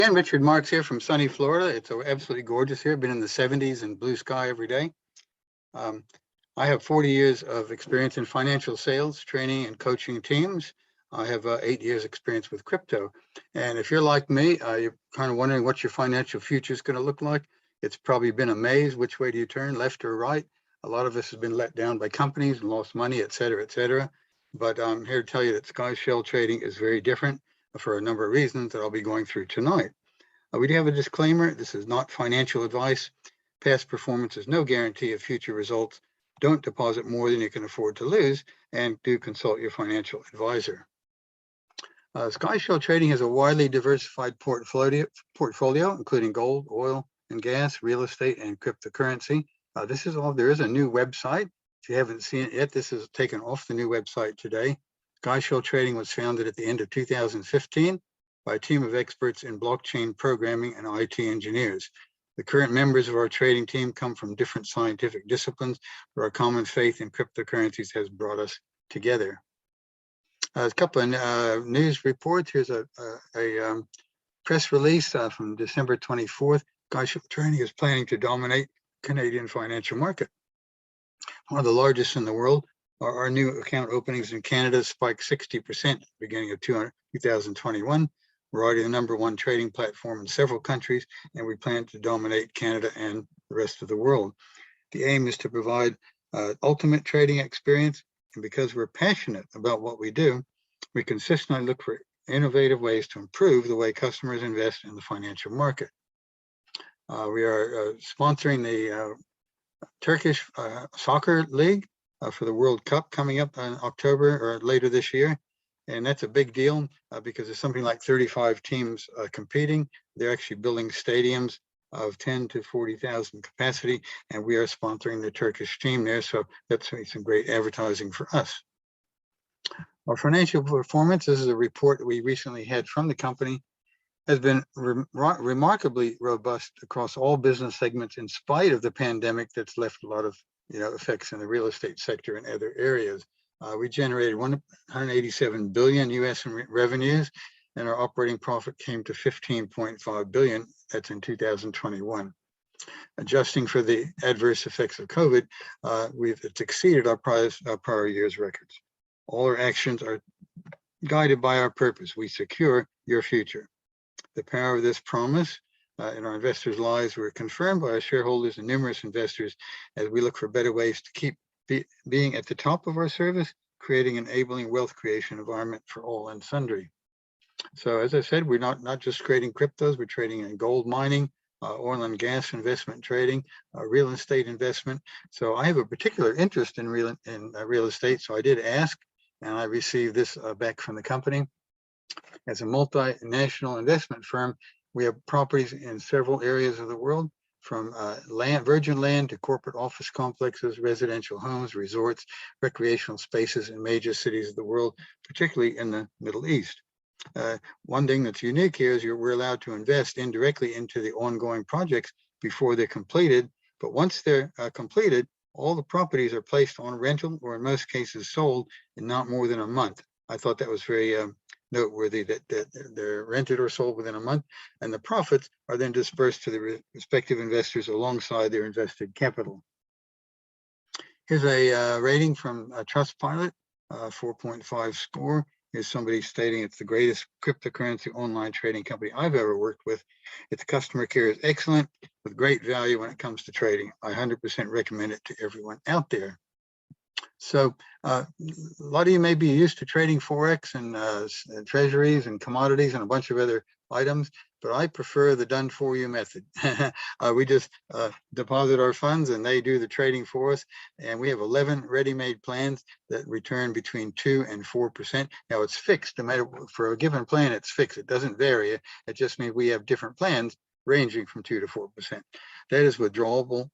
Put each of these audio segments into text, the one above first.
Again, Richard Marks here from sunny Florida. It's absolutely gorgeous here. Been in the 70s and blue sky every day. I have 40 years of experience in financial sales, training and coaching teams. I have 8 years experience with crypto. And if you're like me, you're kind of wondering what your financial future is going to look like. It's probably been a maze. Which way do you turn, left or right? A lot of us have been let down by companies and lost money, et cetera, et cetera. But I'm here to tell you that Skyshell trading is very different for a number of reasons that I'll be going through tonight. We do have a disclaimer. This is not financial advice. Past performance is no guarantee of future results. Don't deposit more than you can afford to lose, and do consult your financial advisor. Skyshell Trading has a widely diversified portfolio, including gold, oil and gas, real estate, and cryptocurrency. This is all. There is a new website. If you haven't seen it yet, this is taken off the new website today. Skyshell Trading was founded at the end of 2015 by a team of experts in blockchain programming and IT engineers. The current members of our trading team come from different scientific disciplines, but our common faith in cryptocurrencies has brought us together. A couple of news reports. Here's a press release from December 24th. Skyshell Trading is planning to dominate Canadian financial market. One of the largest in the world. Our new account openings in Canada spiked 60% at the beginning of 2021. We're already the #1 trading platform in several countries, and we plan to dominate Canada and the rest of the world. The aim is to provide ultimate trading experience, and because we're passionate about what we do, we consistently look for innovative ways to improve the way customers invest in the financial market. We are sponsoring the Turkish soccer league for the World Cup coming up in October or later this year. And that's a big deal because there's something like 35 teams competing. They're actually building stadiums of 10 to 40,000 capacity, and we are sponsoring the Turkish team there. So that's some great advertising for us. Our financial performance, this is a report that we recently had from the company, has been remarkably robust across all business segments in spite of the pandemic that's left a lot of effects in the real estate sector and other areas. We generated 187 billion US in revenues, and our operating profit came to 15.5 billion. That's in 2021. Adjusting for the adverse effects of COVID, it's exceeded our prior year's records. All our actions are guided by our purpose. We secure your future. The power of this promise in our investors' lives were confirmed by our shareholders and numerous investors as we look for better ways to keep being at the top of our service, creating an enabling wealth creation environment for all and sundry. So as I said, we're not just trading cryptos, we're trading in gold mining, oil and gas investment trading, real estate investment. So I have a particular interest in real estate. So I did ask, and I received this back from the company. As a multinational investment firm, we have properties in several areas of the world, from virgin land to corporate office complexes, residential homes, resorts, recreational spaces in major cities of the world, particularly in the Middle East. One thing that's unique here is we're allowed to invest indirectly into the ongoing projects before they're completed. But once they're completed, all the properties are placed on rental, or in most cases sold, in not more than a month. I thought that was very noteworthy that they're rented or sold within a month, and the profits are then dispersed to the respective investors alongside their invested capital. Here's a rating from Trustpilot, 4.5 score. Here's somebody stating it's the greatest cryptocurrency online trading company I've ever worked with. Its customer care is excellent, with great value when it comes to trading. I 100% recommend it to everyone out there. So a lot of you may be used to trading Forex and treasuries and commodities and a bunch of other items, but I prefer the done for you method. We just deposit our funds and they do the trading for us. And we have 11 ready-made plans that return between 2 and 4%. Now it's fixed, no matter, for a given plan, it's fixed. It doesn't vary. It just means we have different plans ranging from 2 to 4%. That is withdrawable.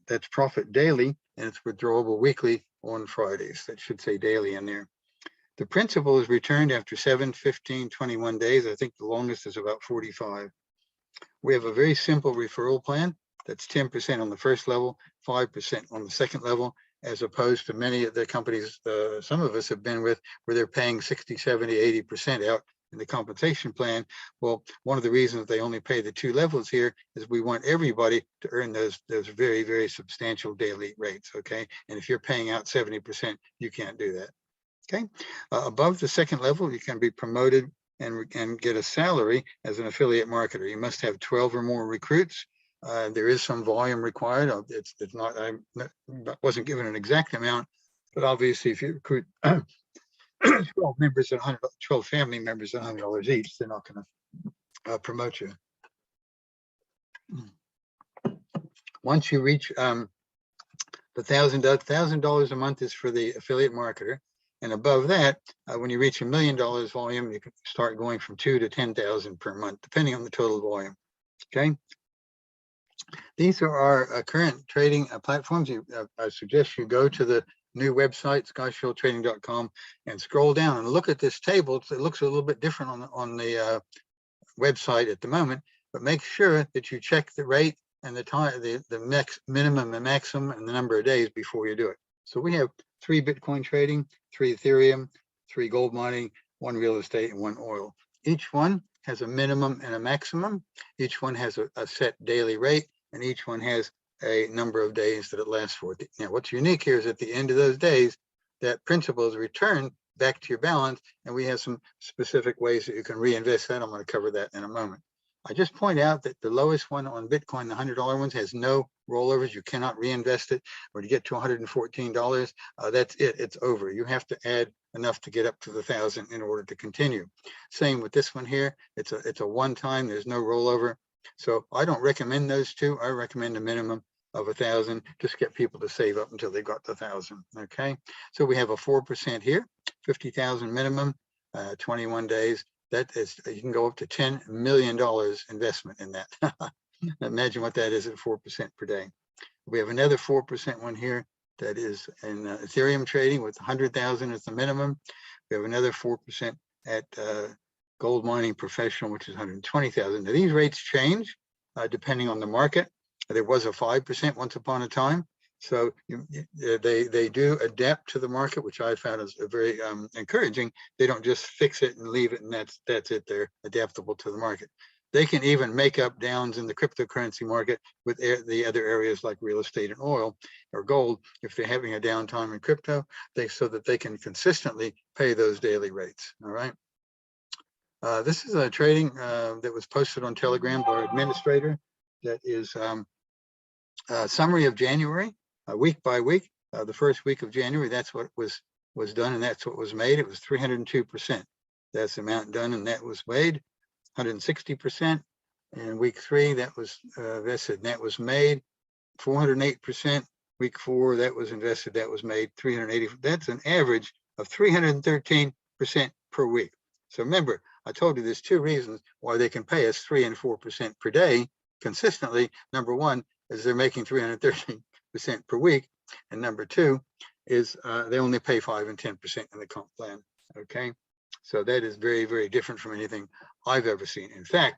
That's profit daily, and it's withdrawable weekly on Fridays. That should say daily in there. The principal is returned after 7, 15, 21 days. I think the longest is about 45. We have a very simple referral plan that's 10% on the first level, 5% on the second level, as opposed to many of the companies some of us have been with, where they're paying 60, 70, 80% out in the compensation plan. Well, one of the reasons they only pay the 2 levels here is we want everybody to earn those very, very substantial daily rates. Okay. And if you're paying out 70%, you can't do that. Okay. Above the 2nd level, you can be promoted and get a salary as an affiliate marketer. You must have 12 or more recruits. There is some volume required. It's not, I wasn't given an exact amount, but obviously if you recruit 12 members at 100, 12 family members at $100 each, they're not going to promote you. Once you reach the $1,000 a month is for the affiliate marketer. And above that, when you reach $1 million volume, you can start going from 2 to 10,000 per month, depending on the total volume. Okay. These are our current trading platforms. I suggest you go to the new website, skyshelltrading.com, and scroll down and look at this table. It looks a little bit different on the website at the moment, but make sure that you check the rate and the time, the minimum and maximum, and the number of days before you do it. So we have 3 Bitcoin trading, 3 Ethereum, 3 gold mining, 1 real estate, and 1 oil. Each one has a minimum and a maximum. Each one has a set daily rate, and each one has a number of days that it lasts for. Now, what's unique here is at the end of those days, that principal is returned back to your balance, and we have some specific ways that you can reinvest that. I'm going to cover that in a moment. I just point out that the lowest one on Bitcoin, the $100 ones, has no rollovers. You cannot reinvest it. When you get to $114, that's it. It's over. You have to add enough to get up to the 1,000 in order to continue. Same with this one here. It's a one-time. There's no rollover. So I don't recommend those 2. I recommend a minimum of 1,000. Just get people to save up until they got the 1,000. Okay. So we have a 4% here, 50,000 minimum, 21 days. That is, you can go up to $10 million investment in that. Imagine what that is at 4% per day. We have another 4% one here that is in Ethereum trading with 100,000 as the minimum. We have another 4% at gold mining professional, which is 120,000. Now these rates change depending on the market. There was a 5% once upon a time. So they do adapt to the market, which I found is very encouraging. They don't just fix it and leave it and that's it. They're adaptable to the market. They can even make up downs in the cryptocurrency market with the other areas like real estate and oil or gold. If they're having a downtime in crypto, so that they can consistently pay those daily rates. All right. This is a trading that was posted on Telegram by our administrator. That is a summary of January. Week by week, the first week of January, that's what was done, and that's what was made. It was 302%. That's the amount done, and that was made 160%. And week 3, that was invested, and that was made 408%. Week 4, that was invested, that was made 380. That's an average of 313% per week. So remember, I told you there's 2 reasons why they can pay us 3 and 4% per day consistently. Number 1 is they're making 313% per week, and number 2 is they only pay 5 and 10% in the comp plan. Okay, so that is very, very different from anything I've ever seen. In fact,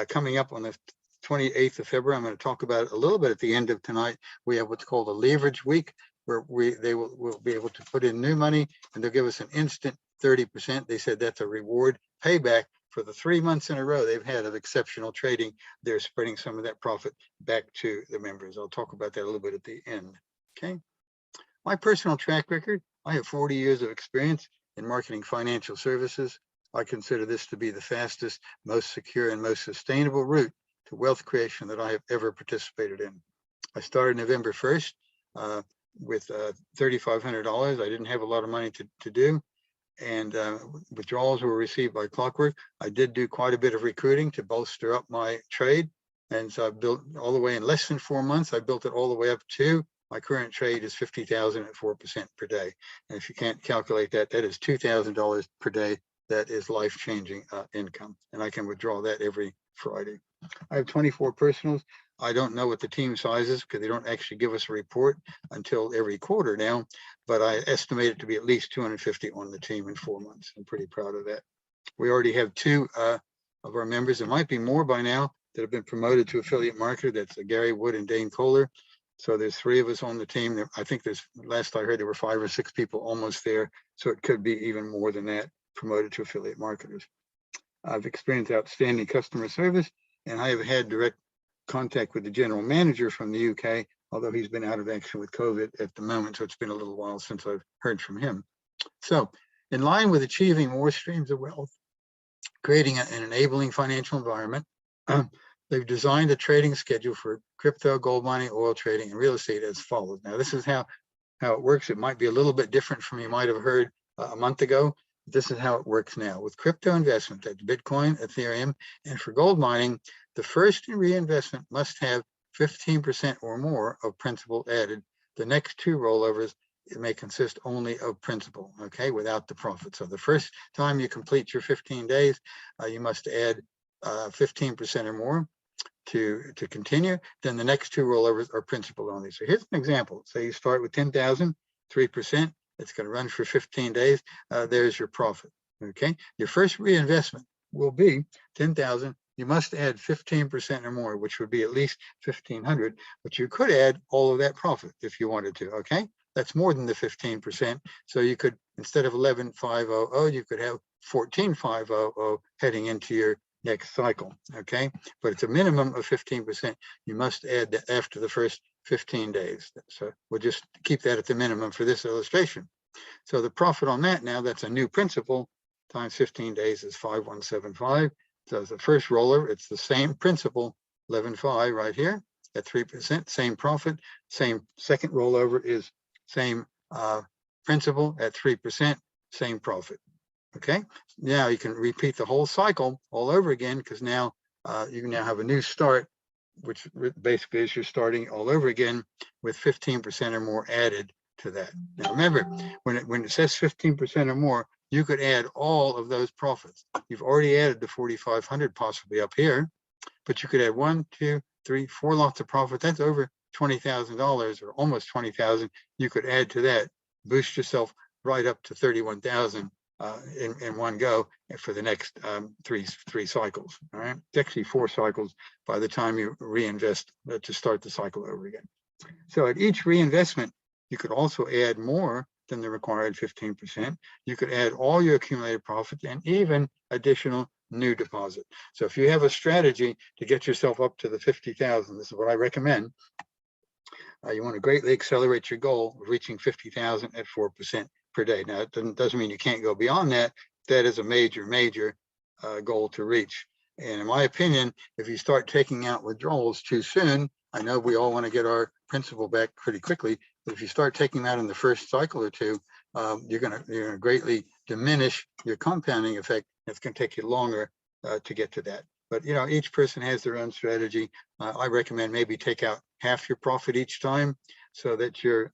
coming up on the 28th of February, I'm going to talk about it a little bit at the end of tonight. We have what's called a leverage week, where they will be able to put in new money, and they'll give us an instant 30%. They said that's a reward payback for the 3 months in a row they've had of exceptional trading. They're spreading some of that profit back to the members. I'll talk about that a little bit at the end. Okay. My personal track record, I have 40 years of experience in marketing financial services. I consider this to be the fastest, most secure, and most sustainable route to wealth creation that I have ever participated in. I started November 1st with $3,500. I didn't have a lot of money to do. And withdrawals were received by clockwork. I did do quite a bit of recruiting to bolster up my trade. And so I built all the way in less than 4 months. I built it all the way up to my current trade is 50,000 at 4% per day. And if you can't calculate that, that is $2,000 per day. That is life-changing income. And I can withdraw that every Friday. I have 24 personals. I don't know what the team size is because they don't actually give us a report until every quarter now, but I estimate it to be at least 250 on the team in 4 months. I'm pretty proud of that. We already have 2 of our members. There might be more by now that have been promoted to affiliate marketer. That's Gary Wood and Dane Kohler. So there's 3 of us on the team. I think last I heard, there were 5 or 6 people almost there. So it could be even more than that promoted to affiliate marketers. I've experienced outstanding customer service, and I have had direct contact with the general manager from the UK, although he's been out of action with COVID at the moment, so it's been a little while since I've heard from him. So in line with achieving more streams of wealth, creating an enabling financial environment, they've designed a trading schedule for crypto, gold mining, oil trading, and real estate as follows. Now, this is how it works. It might be a little bit different from you might have heard a month ago. This is how it works now. With crypto investment, that's Bitcoin, Ethereum, and for gold mining, the first reinvestment must have 15% or more of principal added. The next two rollovers, it may consist only of principal, okay, without the profit. So the first time you complete your 15 days, you must add 15% or more to continue. Then the next two rollovers are principal only. So here's an example. Say you start with 10,000, 3%. It's going to run for 15 days. There's your profit. Okay. Your first reinvestment will be 10,000. You must add 15% or more, which would be at least 1,500. But you could add all of that profit if you wanted to. Okay. That's more than the 15%. So you could, instead of 11,500, you could have 14,500 heading into your next cycle. Okay. But it's a minimum of 15%. You must add that after the first 15 days. So we'll just keep that at the minimum for this illustration. So the profit on that now, that's a new principal times 15 days is 5,175. So as the first roller, it's the same principal, 11,500 right here at 3%, same profit. Same second rollover is same principal at 3%, same profit. Okay, now you can repeat the whole cycle all over again, because now you now have a new start, which basically is you're starting all over again with 15% or more added to that. Now remember, when it says 15% or more, you could add all of those profits. You've already added the 4,500 possibly up here, but you could add 1, 2, 3, 4 lots of profit. That's over $20,000 or almost 20,000. You could add to that, boost yourself right up to 31,000 in one go for the next three cycles. All right, it's actually 4 cycles by the time you reinvest to start the cycle over again. So at each reinvestment, you could also add more than the required 15%. You could add all your accumulated profits and even additional new deposit. So if you have a strategy to get yourself up to the 50,000, this is what I recommend. You want to greatly accelerate your goal of reaching 50,000 at 4% per day. Now, it doesn't mean you can't go beyond that. That is a major goal to reach. And in my opinion, if you start taking out withdrawals too soon, I know we all want to get our principal back pretty quickly, but if you start taking that in the first cycle or two, you're going to greatly diminish your compounding effect. It's going to take you longer to get to that. But you know, each person has their own strategy. I recommend maybe take out half your profit each time, so that you're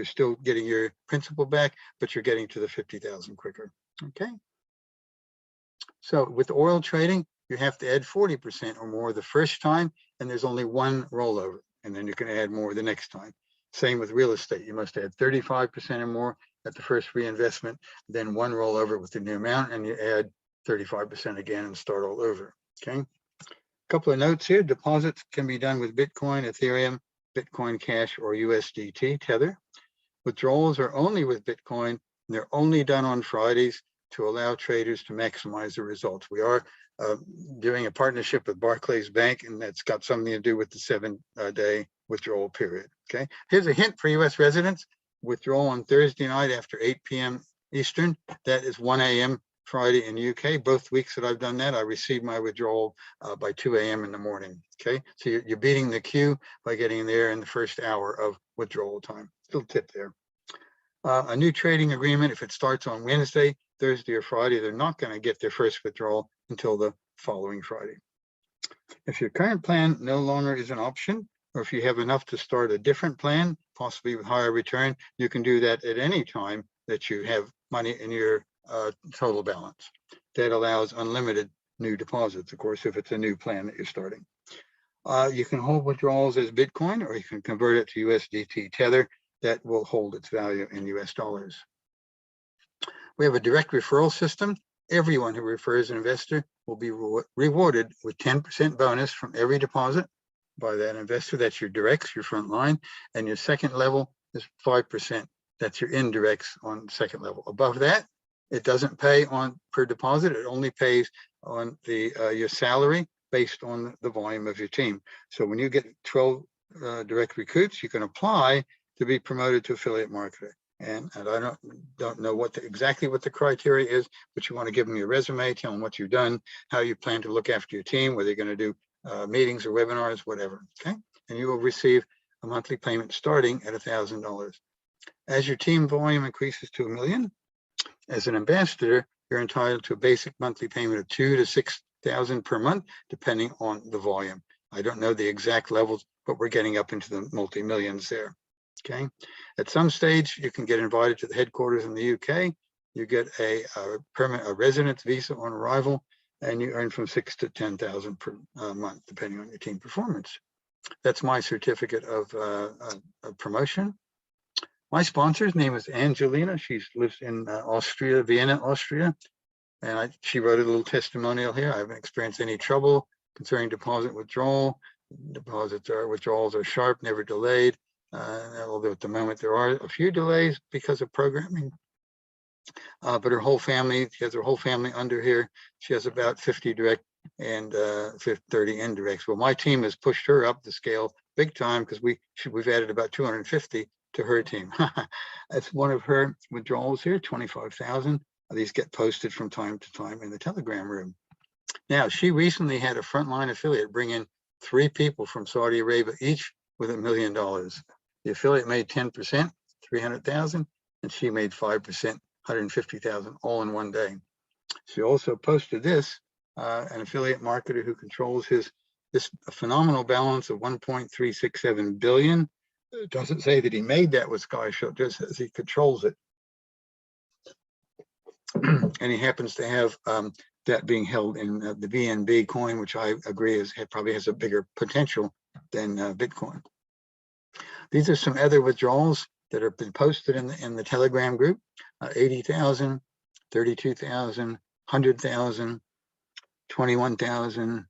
still getting your principal back, but you're getting to the 50,000 quicker. Okay. So with oil trading, you have to add 40% or more the first time, and there's only one rollover, and then you can add more the next time. Same with real estate. You must add 35% or more at the first reinvestment, then one rollover with the new amount, and you add 35% again and start all over. Okay. A couple of notes here. Deposits can be done with Bitcoin, Ethereum, Bitcoin Cash, or USDT Tether. Withdrawals are only with Bitcoin, and they're only done on Fridays to allow traders to maximize the results. We are doing a partnership with Barclays Bank, and that's got something to do with the 7-day withdrawal period. Okay. Here's a hint for US residents. Withdrawal on Thursday night after 8 p.m. Eastern. That is 1 a.m. Friday in UK. Both weeks that I've done that, I received my withdrawal by 2 a.m. in the morning. Okay, so you're beating the queue by getting there in the first hour of withdrawal time. Still tip there. A new trading agreement, if it starts on Wednesday, Thursday, or Friday, they're not going to get their first withdrawal until the following Friday. If your current plan no longer is an option, or if you have enough to start a different plan, possibly with higher return, you can do that at any time that you have money in your total balance. That allows unlimited new deposits, of course, if it's a new plan that you're starting. You can hold withdrawals as Bitcoin, or you can convert it to USDT Tether. That will hold its value in US dollars. We have a direct referral system. Everyone who refers an investor will be rewarded with 10% bonus from every deposit by that investor. That's your directs, your front line, and your second level is 5%. That's your indirects on second level. Above that, It doesn't pay on per deposit. It only pays on the your salary based on the volume of your team. So when you get 12 direct recruits, you can apply to be promoted to affiliate marketer. And I don't know exactly what the criteria is, but you want to give them your resume, tell them what you've done, how you plan to look after your team, whether you're going to do meetings or webinars, whatever. Okay, and you will receive a monthly payment starting at $1,000. As your team volume increases to $1 million, as an ambassador, you're entitled to a basic monthly payment of $2,000 to $6,000 per month, depending on the volume. I don't know the exact levels, but we're getting up into the multi-millions there. Okay. At some stage, you can get invited to the headquarters in the UK. You get a residence visa on arrival, and you earn from $6,000 to $10,000 per month, depending on your team performance. That's my certificate of promotion. My sponsor's name is Angelina. She lives in Austria, Vienna, Austria. And she wrote a little testimonial here. I haven't experienced any trouble concerning deposit withdrawal. Withdrawals are sharp, never delayed. Although at the moment there are a few delays because of programming. But her whole family, she has her whole family under here. She has about 50 direct and 30 indirects. Well, my team has pushed her up the scale big time because we've added about 250 to her team. That's one of her withdrawals here, 25,000. These get posted from time to time in the Telegram room. Now, she recently had a frontline affiliate bring in 3 people from Saudi Arabia, each with $1 million. The affiliate made 10%, 300,000, and she made 5%, 150,000, all in one day. She also posted this, an affiliate marketer who controls this phenomenal balance of 1.367 billion. It doesn't say that he made that with Skyshell, just says he controls it. And he happens to have that being held in the BNB coin, which I agree probably has a bigger potential than Bitcoin. These are some other withdrawals that have been posted in the Telegram group: 80,000, 32,000, 100,000, 21,000,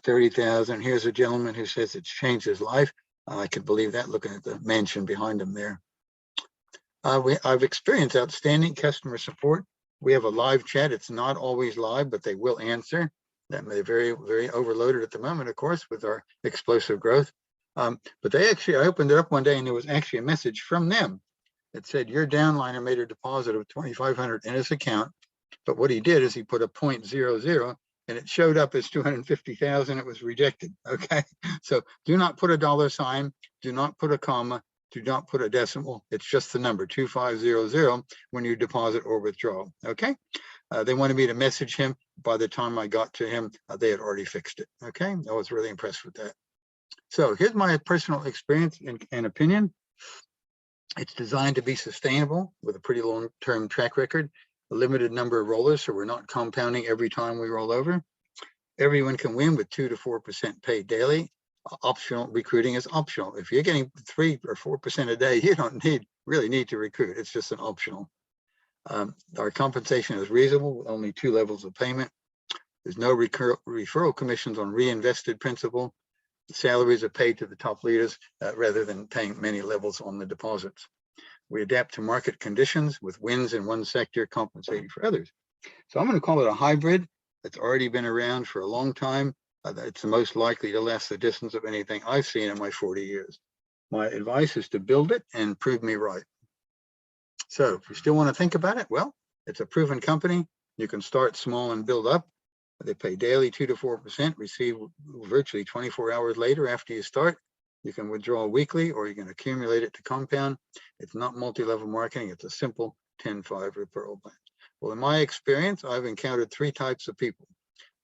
30,000. Here's a gentleman who says it's changed his life. I could believe that looking at the mansion behind him there. I've experienced outstanding customer support. We have a live chat. It's not always live, but they will answer. They're very, very overloaded at the moment, of course, with our explosive growth. But I opened it up one day and there was actually a message from them that said, your downliner made a deposit of 2,500 in his account. But what he did is he put a 0.00 and it showed up as 250,000. It was rejected. Okay. So do not put a $sign. Do not put a comma. Do not put a decimal. It's just the number 2500 when you deposit or withdraw. Okay. They wanted me to message him. By the time I got to him, they had already fixed it. Okay. I was really impressed with that. So here's my personal experience and opinion. It's designed to be sustainable with a pretty long-term track record, a limited number of rollers, so we're not compounding every time we roll over. Everyone can win with 2 to 4% paid daily. Optional recruiting is optional. If you're getting 3 or 4% a day, you don't really need to recruit. It's just an optional. Our compensation is reasonable with only 2 levels of payment. There's no referral commissions on reinvested principal. The salaries are paid to the top leaders rather than paying many levels on the deposits. We adapt to market conditions with wins in one sector compensating for others. So I'm going to call it a hybrid that's already been around for a long time. It's the most likely to last the distance of anything I've seen in my 40 years. My advice is to build it and prove me right. So if you still want to think about it, well, it's a proven company. You can start small and build up. They pay daily 2 to 4%, receive virtually 24 hours later after you start. You can withdraw weekly or you can accumulate it to compound. It's not multi-level marketing. It's a simple 10-5 referral plan. Well, in my experience, I've encountered 3 types of people.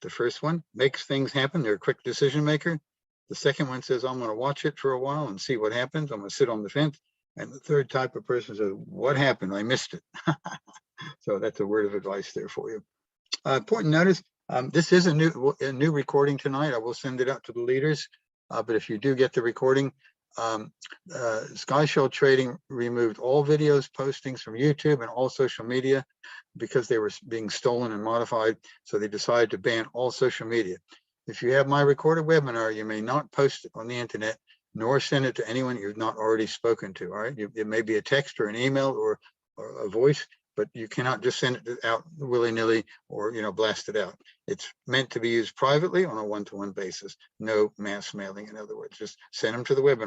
The first one makes things happen. They're a quick decision maker. The second one says, I'm going to watch it for a while and see what happens. I'm going to sit on the fence. And the third type of person says, what happened? I missed it. So that's a word of advice there for you. Important notice, this is a new recording tonight. I will send it out to the leaders. But if you do get the recording, Skyshell Trading removed all videos postings from YouTube and all social media because they were being stolen and modified. So they decided to ban all social media. If you have my recorded webinar, you may not post it on the internet, nor send it to anyone you've not already spoken to. All right, it may be a text or an email or a voice. but you cannot just send it out willy-nilly or, blast it out. It's meant to be used privately on a one-to-one basis. No mass mailing, in other words. Just send them to the webinar.